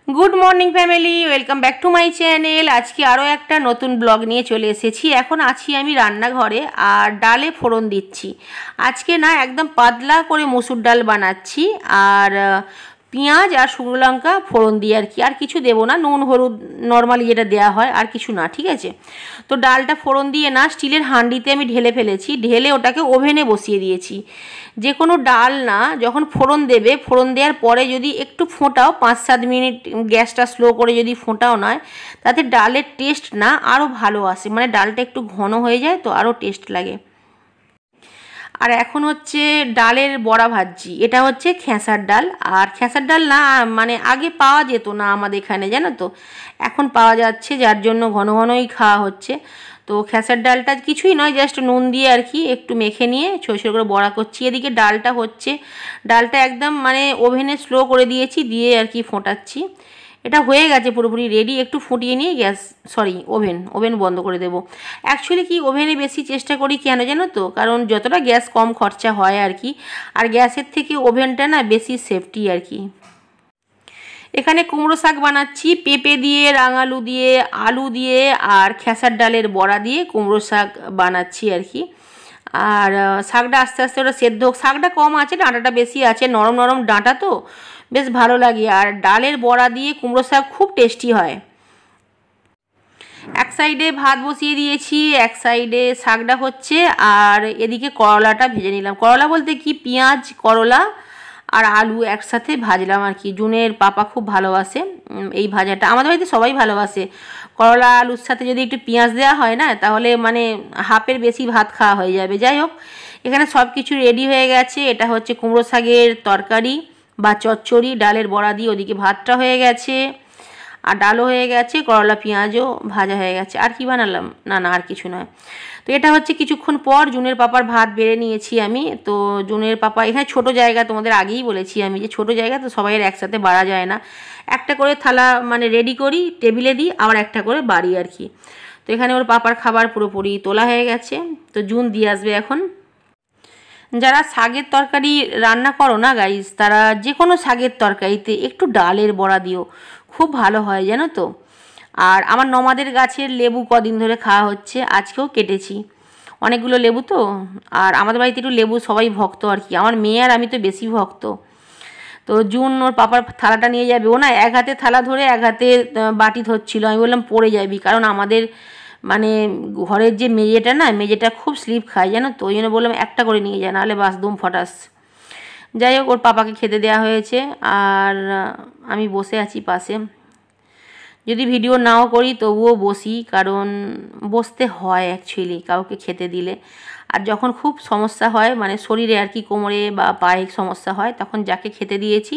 Good morning family welcome back to my channel. आज की आरो एक नतून ब्लग निये चले एसेछि। एखन आछि आमि रान्नाघरे और डाले फोड़न दिচ্ছি। आज के ना एकदम पातला करे मसुर डाल बानाচ্ছি और पेঁয়াজ और शुकनो लंका फोड़न दिए और किछु देबो ना, नुन हलुद नर्माली जेटा देওয়া হয় আর কিছু না, ঠিক আছে। তো ডালটা ফোড়ন দিয়ে না স্টিলের হাঁড়িতে আমি ঢেলে ফেলেছি, ঢেলে ওটাকে ওভেনে বসিয়ে দিয়েছি। যে কোনো ডাল না যখন ফোড়ন দেবে, ফোড়ন দেওয়ার পরে যদি একটু ফোটাও 5-7 মিনিট গ্যাসটা স্লো করে যদি ফোটাও নয়, তাতে ডালের টেস্ট না আরও ভালো আসে, মানে ডালটা একটু ঘন হয়ে যায় তো আরও টেস্ট লাগে। আর এখন হচ্ছে ডালের বড়া ভাজছি। এটা হচ্ছে খেসার ডাল, আর খেসার ডাল না মানে আগে পাওয়া যেত না আমাদের এখানে, জানো তো, এখন পাওয়া যাচ্ছে, যার জন্য ঘন ঘনই খাওয়া হচ্ছে। তো খেসার ডালটা কিছুই নয়, জাস্ট নুন দিয়ে আর কি একটু মেখে নিয়ে ছোটো ছোটো করে বড়া করছি। এদিকে ডালটা হচ্ছে, ডালটা একদম মানে ওভেনে স্লো করে দিয়েছি, দিয়ে আর কি ফোটাচ্ছি। এটা হয়ে গেছে পুরোপুরি রেডি। একটু ফুটিয়ে নিয়ে গ্যাস ওভেন বন্ধ করে দেবো। অ্যাকচুয়ালি কি ওভেনে বেশি চেষ্টা করি কেন জানো তো, কারণ যতটা গ্যাস কম খরচা হয় আর কি, আর গ্যাসের থেকে ওভেনটা না বেশি সেফটি আর কি। এখানে কুমড়ো শাক বানাচ্ছি, পেঁপে দিয়ে, রাঙালু দিয়ে, আলু দিয়ে আর খেসার ডালের বড়া দিয়ে কুমড়ো শাক বানাচ্ছি আর কি। আর শাকটা আস্তে আস্তে ওটা সেদ্ধ হোক। শাকটা কম আছে, ডাঁটাটা বেশি আছে, নরম নরম ডাঁটা তো বেশ ভালো লাগে। আর ডালের বড়া দিয়ে কুমড়ো শাক খুব টেস্টি হয়। এক সাইডে ভাত বসিয়ে দিয়েছি, এক সাইডে শাকটা হচ্ছে, আর এদিকে করলাটা ভেজে নিলাম। করলা বলতে কি পেঁয়াজ, করলা আর আলু একসাথে ভাজলাম আর কি। জুনের পাপা খুব ভালোবাসে এই ভাজাটা, আমাদের বাড়িতে সবাই ভালোবাসে। করলা আলুর সাথে যদি একটু পেঁয়াজ দেওয়া হয় না, তাহলে মানে হাফের বেশি ভাত খাওয়া হয়ে যাবে। যাই হোক, এখানে সব কিছু রেডি হয়ে গেছে। এটা হচ্ছে কুমড়ো শাকের তরকারি বা চচ্চড়ি, ডালের বড়া দিয়ে। ওদিকে ভাতটা হয়ে গেছে আর ডালও হয়ে গেছে, করলা পেঁয়াজও ভাজা হয়ে গেছে। আর কি বানালাম, না আর কিছু নয়। তো এটা হচ্ছে কিছুক্ষণ পর জুনের পাপার ভাত বেড়ে নিয়েছি আমি। তো জুনের পাপা এখানে ছোট জায়গা, তোমাদের আগেই বলেছি আমি যে ছোট জায়গা তো সবাই একসাথে বাড়া যায় না। একটা করে থালা মানে রেডি করি, টেবিলে দিই, আবার একটা করে বাড়ি আর কি। তো এখানে ওর পাপার খাবার পুরোপুরি তোলা হয়ে গেছে। তো জুন দিয়ে আসবে এখন। যারা শাকের তরকারি রান্না করো না গাইস, তারা যে কোনো শাকের তরকারিতে একটু ডালের বড়া দিও, খুব ভালো হয় জানো তো। আর আমার নমাদের গাছের লেবু কদিন ধরে খাওয়া হচ্ছে, আজকেও কেটেছি অনেকগুলো লেবু তো। আর আমাদের বাড়িতে একটু লেবু সবাই ভক্ত আর কি, আমার মেয়ে আর আমি তো বেশি ভক্ত। তো জুন ওর পাপার থালাটা নিয়ে যাবে, ও না এক হাতে থালা ধরে এক হাতে বাটি ধরছিল। আমি বললাম পড়ে যাবি, কারণ আমাদের মানে ঘরের যে মেজেটা না, মেজেটা খুব স্লিপ খায় জানো তো, ওই জন্য বললাম একটা করে নিয়ে যায়, নাহলে বাস দুম ফটাস। যাই হোক, ওর পাপাকে খেতে দেওয়া হয়েছে আর আমি বসে আছি পাশে। যদি ভিডিও নাও করি তবুও বসি, কারণ বসতে হয় অ্যাকচুয়ালি কাউকে খেতে দিলে। আর যখন খুব সমস্যা হয় মানে শরীরে আর কি, কোমরে বা পায়ে সমস্যা হয়, তখন যাকে খেতে দিয়েছি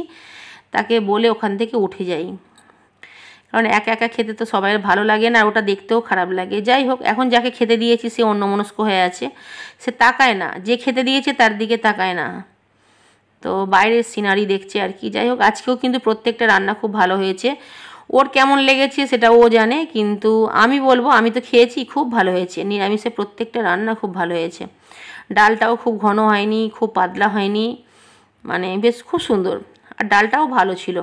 তাকে বলে ওখান থেকে উঠে যাই, কারণ একা একা খেতে তো সবাই ভালো লাগে না, আর ওটা দেখতেও খারাপ লাগে। যাই হোক, এখন যাকে খেতে দিয়েছি সে অন্যমনস্ক হয়ে আছে, সে তাকায় না, যে খেতে দিয়েছে তার দিকে তাকায় না, তো বাইরের সিনারি দেখছে আর কি। যাই হোক, আজকেও কিন্তু প্রত্যেকটা রান্না খুব ভালো হয়েছে। ওর কেমন লেগেছে সেটা ও জানে, কিন্তু আমি বলবো আমি তো খেয়েছি, খুব ভালো হয়েছে। নিরামিষে প্রত্যেকটা রান্না খুব ভালো হয়েছে। ডালটাও খুব ঘন হয়নি, খুব পাতলা হয়নি, মানে বেশ খুব সুন্দর। আর ডালটাও ভালো ছিল।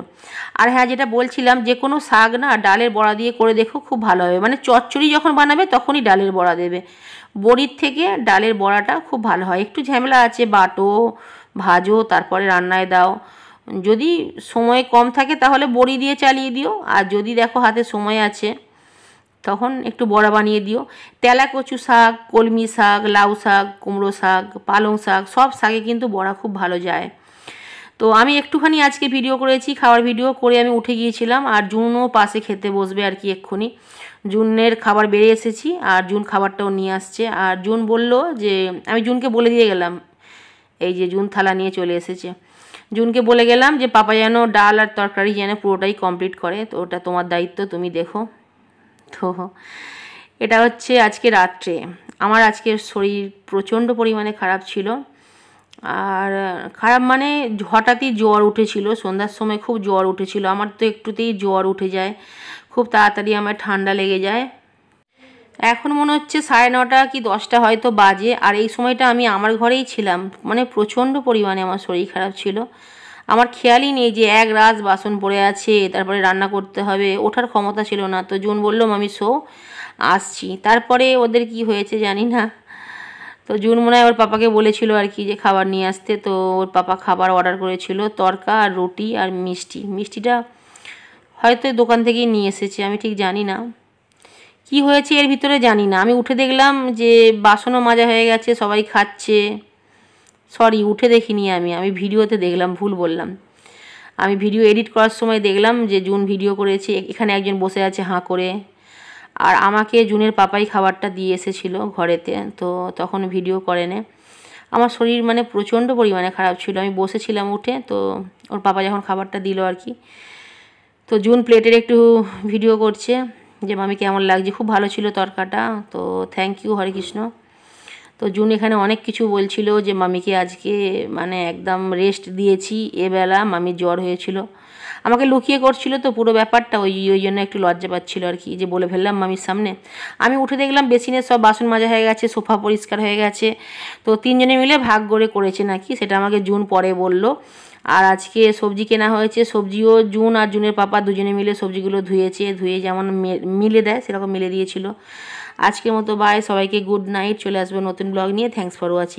আর হ্যাঁ, যেটা বলছিলাম, যে কোনো শাক না ডালের বড়া দিয়ে করে দেখো, খুব ভালো হবে। মানে চচ্চড়ি যখন বানাবে তখনই ডালের বড়া দেবে, বড়ির থেকে ডালের বড়াটা খুব ভালো হয়। একটু ঝামেলা আছে, বাটো, ভাজো, তারপরে রান্নায় দাও। যদি সময় কম থাকে তাহলে বড়ি দিয়ে চালিয়ে দিও, আর যদি দেখো হাতে সময় আছে তখন একটু বড়া বানিয়ে দিও। তেলা কচু শাক, কলমি শাক, লাউ শাক, কুমড়ো শাক, পালং শাক, সব শাকে কিন্তু বড়া খুব ভালো যায়। তো আমি একটুখানি আজকে ভিডিও করেছি, খাবার ভিডিও করে আমি উঠে গিয়েছিলাম। আর জুনও পাশে খেতে বসবে আর কি এক্ষুনি। জুনের খাবার বেড়ে এসেছি আর জুন খাবারটাও নিয়ে আসছে। আর জুন বলল যে, আমি জুনকে বলে দিয়ে গেলাম, এই যে জুন থালা নিয়ে চলে এসেছে। জুনকে বলে গেলাম যে পাপা যেন ডাল আর তরকারি যেন পুরোটাই কমপ্লিট করে, তো ওটা তোমার দায়িত্ব, তুমি দেখো। তো এটা হচ্ছে আজকে রাত্রে। আমার আজকে শরীর প্রচণ্ড পরিমাণে খারাপ ছিল। আর খারাপ মানে হঠাৎই জ্বর উঠেছিল, সন্ধ্যার সময় খুব জ্বর উঠেছিল। আমার তো একটুতেই জ্বর উঠে যায়, খুব তাড়াতাড়ি আমার ঠান্ডা লেগে যায়। এখন মনে হচ্ছে 9:30 কি 10টা হয়তো বাজে। আর এই সময়টা আমি আমার ঘরেই ছিলাম, মানে প্রচণ্ড পরিমাণে আমার শরীর খারাপ ছিল। আমার খেয়ালই নেই যে এক রাত বাসন পড়ে আছে, তারপরে রান্না করতে হবে, ওঠার ক্ষমতা ছিল না। তো জুন বলল মামি শো, আসছি। তারপরে ওদের কি হয়েছে জানি না, তো জুন মনে হয় ওর পাপাকে বলেছিল আর কি যে খাবার নিয়ে আসতে। তো ওর পাপা খাবার অর্ডার করেছিল, তড়কা আর রুটি আর মিষ্টি। মিষ্টিটা হয়তো দোকান থেকেই নিয়ে এসেছে, আমি ঠিক জানি না কি হয়েছে এর ভিতরে, জানি না। আমি উঠে দেখলাম যে বাসনও মাজা হয়ে গেছে, সবাই খাচ্ছে। সরি, উঠে দেখিনি আমি ভিডিওতে দেখলাম, ভুল বললাম। আমি ভিডিও এডিট করার সময় দেখলাম যে জুন ভিডিও করেছে, এখানে একজন বসে আছে হাঁ করে। আর আমাকে জুনের পাপাই খাবারটা দিয়ে এসেছিলো ঘরেতে, তো তখন ভিডিও করেনে। আমার শরীর মানে প্রচণ্ড পরিমাণে খারাপ ছিল, আমি বসেছিলাম উঠে। তো ওর পাপা যখন খাবারটা দিল আর কি, তো জুন প্লেটের একটু ভিডিও করছে যে মামি কেমন লাগছে, খুব ভালো ছিল তরকাটা। তো থ্যাংক ইউ হরে কৃষ্ণ। তো জুন এখানে অনেক কিছু বলছিল যে মামিকে আজকে মানে একদম রেস্ট দিয়েছি, এবেলা মামির জ্বর হয়েছিল। আমাকে লুকিয়ে করছিল তো পুরো ব্যাপারটা, ওই জন্য একটু লজ্জা পাচ্ছিল আর কি, যে বলে ফেললাম মামির সামনে। আমি উঠে দেখলাম বেসিনের সব বাসন মাজা হয়ে গেছে, সোফা পরিষ্কার হয়ে গেছে। তো তিনজনে মিলে ভাগ করে করেছে নাকি, সেটা আমাকে জুন পরে বলল। আর আজকে সবজি কেনা হয়েছে, সবজিও জুন আর জুনের পাপা দুজনে মিলে সবজিগুলো ধুয়েছে, ধুয়ে যেমন মিলে দেয় সেরকম মিলে দিয়েছিল। আজকের মতো বাই, সবাইকে গুড নাইট। চলে আসবো নতুন ব্লগ নিয়ে। Thanks for watching.